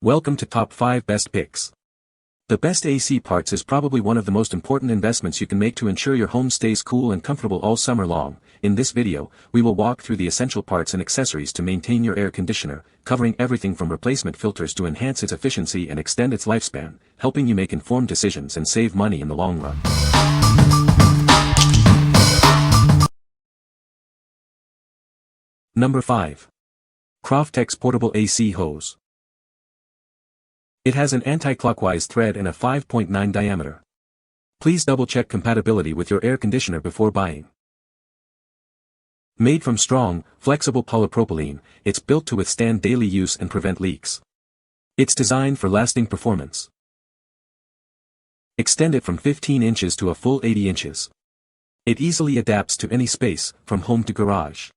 Welcome to Top 5 Best Picks. The best AC parts is probably one of the most important investments you can make to ensure your home stays cool and comfortable all summer long. In this video, we will walk through the essential parts and accessories to maintain your air conditioner, covering everything from replacement filters to enhance its efficiency and extend its lifespan, helping you make informed decisions and save money in the long run. Number 5. Kraftex Portable AC Hose. It has an anti-clockwise thread and a 5.9 diameter. Please double-check compatibility with your air conditioner before buying. Made from strong, flexible polypropylene, it's built to withstand daily use and prevent leaks. It's designed for lasting performance. Extend it from 15 inches to a full 80 inches. It easily adapts to any space, from home to garage.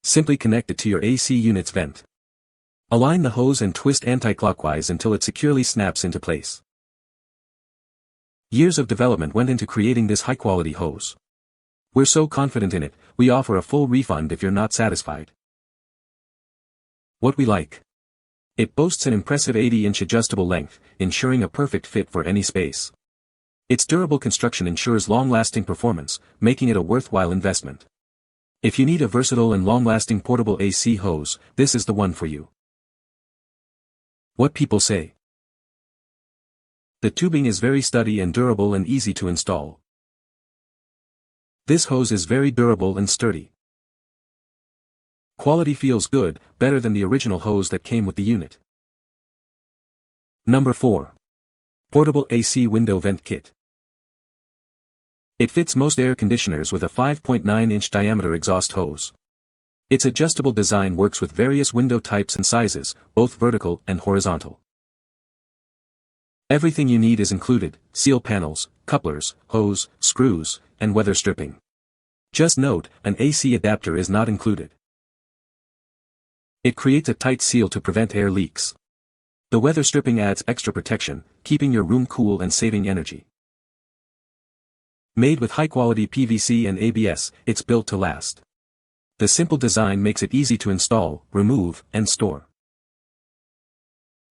Simply connect it to your AC unit's vent. Align the hose and twist anti-clockwise until it securely snaps into place. Years of development went into creating this high-quality hose. We're so confident in it, we offer a full refund if you're not satisfied. What we like. It boasts an impressive 80-inch adjustable length, ensuring a perfect fit for any space. Its durable construction ensures long-lasting performance, making it a worthwhile investment. If you need a versatile and long-lasting portable AC hose, this is the one for you. What people say. The tubing is very sturdy and durable and easy to install. This hose is very durable and sturdy. Quality feels good, better than the original hose that came with the unit. Number 4. Portable AC Window Vent Kit. It fits most air conditioners with a 5.9-inch diameter exhaust hose. Its adjustable design works with various window types and sizes, both vertical and horizontal. Everything you need is included: seal panels, couplers, hose, screws, and weather stripping. Just note, an AC adapter is not included. It creates a tight seal to prevent air leaks. The weather stripping adds extra protection, keeping your room cool and saving energy. Made with high-quality PVC and ABS, it's built to last. The simple design makes it easy to install, remove, and store.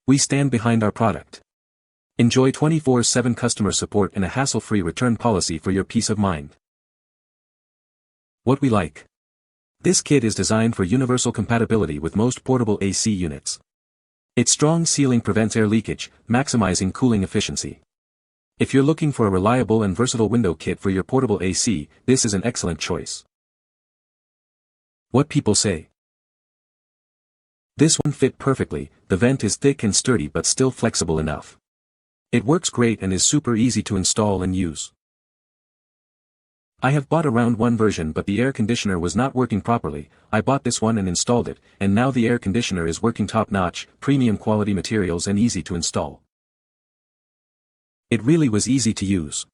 We stand behind our product. Enjoy 24/7 customer support and a hassle-free return policy for your peace of mind. What we like. This kit is designed for universal compatibility with most portable AC units. Its strong sealing prevents air leakage, maximizing cooling efficiency. If you're looking for a reliable and versatile window kit for your portable AC, this is an excellent choice. What people say. This one fit perfectly. The vent is thick and sturdy but still flexible enough. It works great and is super easy to install and use. I have bought around one version but the air conditioner was not working properly. I bought this one and installed it, and now the air conditioner is working top-notch, premium quality materials and easy to install. It really was easy to use.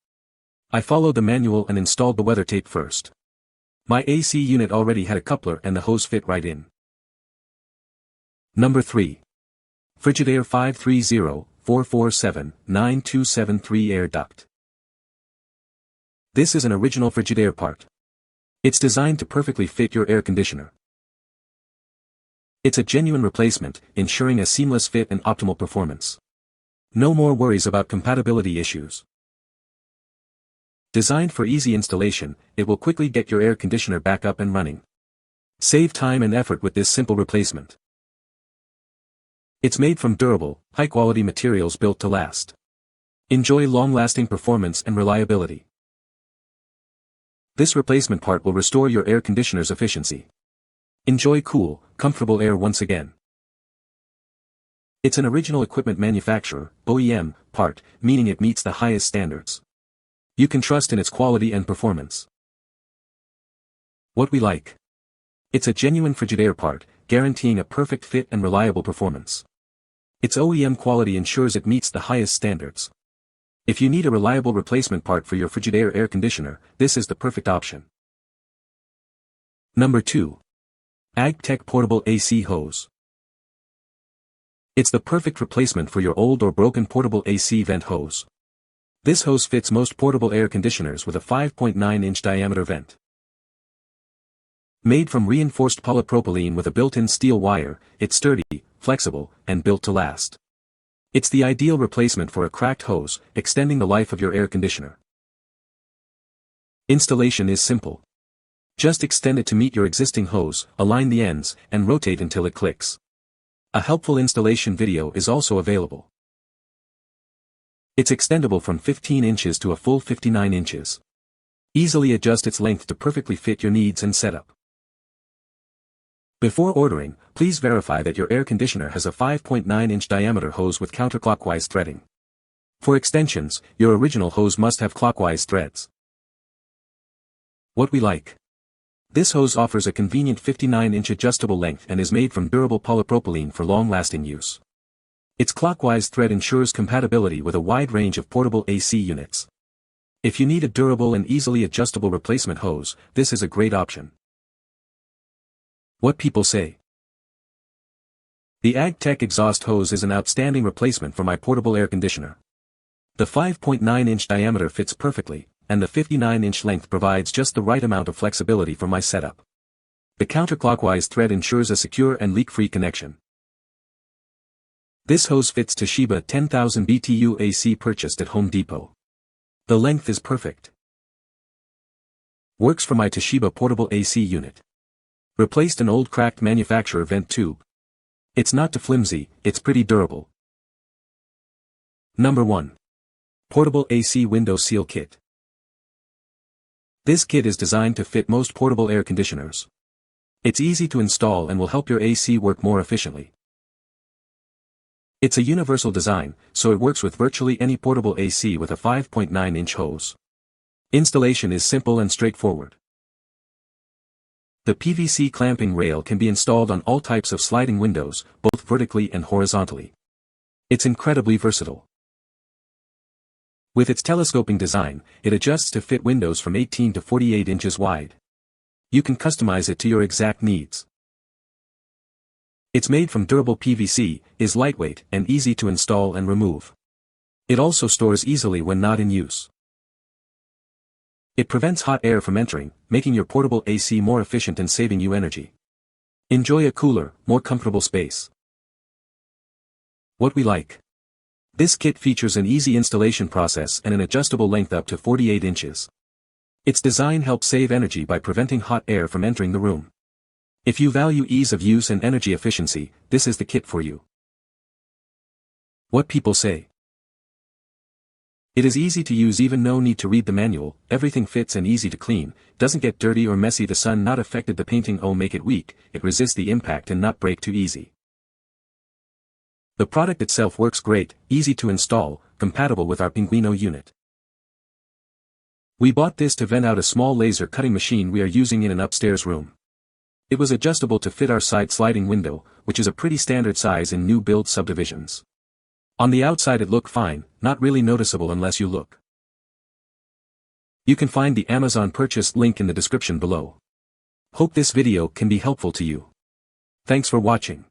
I followed the manual and installed the weather tape first. My AC unit already had a coupler and the hose fit right in. Number 3. Frigidaire 530-447-9273 Air Duct. This is an original Frigidaire part. It's designed to perfectly fit your air conditioner. It's a genuine replacement, ensuring a seamless fit and optimal performance. No more worries about compatibility issues. Designed for easy installation, it will quickly get your air conditioner back up and running. Save time and effort with this simple replacement. It's made from durable, high-quality materials built to last. Enjoy long-lasting performance and reliability. This replacement part will restore your air conditioner's efficiency. Enjoy cool, comfortable air once again. It's an original equipment manufacturer, OEM, part, meaning it meets the highest standards. You can trust in its quality and performance. What we like. It's a genuine Frigidaire part, guaranteeing a perfect fit and reliable performance. Its OEM quality ensures it meets the highest standards. If you need a reliable replacement part for your Frigidaire air conditioner, this is the perfect option. Number 2. AGPTEK Portable AC Hose. It's the perfect replacement for your old or broken portable AC vent hose. This hose fits most portable air conditioners with a 5.9-inch diameter vent. Made from reinforced polypropylene with a built-in steel wire, it's sturdy, flexible, and built to last. It's the ideal replacement for a cracked hose, extending the life of your air conditioner. Installation is simple. Just extend it to meet your existing hose, align the ends, and rotate until it clicks. A helpful installation video is also available. It's extendable from 15 inches to a full 59 inches. Easily adjust its length to perfectly fit your needs and setup. Before ordering, please verify that your air conditioner has a 5.9-inch diameter hose with counterclockwise threading. For extensions, your original hose must have clockwise threads. What we like. This hose offers a convenient 59-inch adjustable length and is made from durable polypropylene for long-lasting use. Its clockwise thread ensures compatibility with a wide range of portable AC units. If you need a durable and easily adjustable replacement hose, this is a great option. What people say. The AGPTEK exhaust hose is an outstanding replacement for my portable air conditioner. The 5.9-inch diameter fits perfectly, and the 59-inch length provides just the right amount of flexibility for my setup. The counterclockwise thread ensures a secure and leak-free connection. This hose fits Toshiba 10,000 BTU AC purchased at Home Depot. The length is perfect. Works for my Toshiba portable AC unit. Replaced an old cracked manufacturer vent tube. It's not too flimsy, it's pretty durable. Number 1. Portable AC Window Seal Kit. This kit is designed to fit most portable air conditioners. It's easy to install and will help your AC work more efficiently. It's a universal design, so it works with virtually any portable AC with a 5.9-inch hose. Installation is simple and straightforward. The PVC clamping rail can be installed on all types of sliding windows, both vertically and horizontally. It's incredibly versatile. With its telescoping design, it adjusts to fit windows from 18 to 48 inches wide. You can customize it to your exact needs. It's made from durable PVC, is lightweight and easy to install and remove. It also stores easily when not in use. It prevents hot air from entering, making your portable AC more efficient and saving you energy. Enjoy a cooler, more comfortable space. What we like. This kit features an easy installation process and an adjustable length up to 48 inches. Its design helps save energy by preventing hot air from entering the room. If you value ease of use and energy efficiency, this is the kit for you. What people say. It is easy to use, even no need to read the manual, everything fits and easy to clean, doesn't get dirty or messy, the sun not affected the painting, oh make it weak, it resists the impact and not break too easy. The product itself works great, easy to install, compatible with our Pinguino unit. We bought this to vent out a small laser cutting machine we are using in an upstairs room. It was adjustable to fit our side sliding window, which is a pretty standard size in new build subdivisions. On the outside it looked fine, not really noticeable unless you look. You can find the Amazon purchase link in the description below. Hope this video can be helpful to you. Thanks for watching.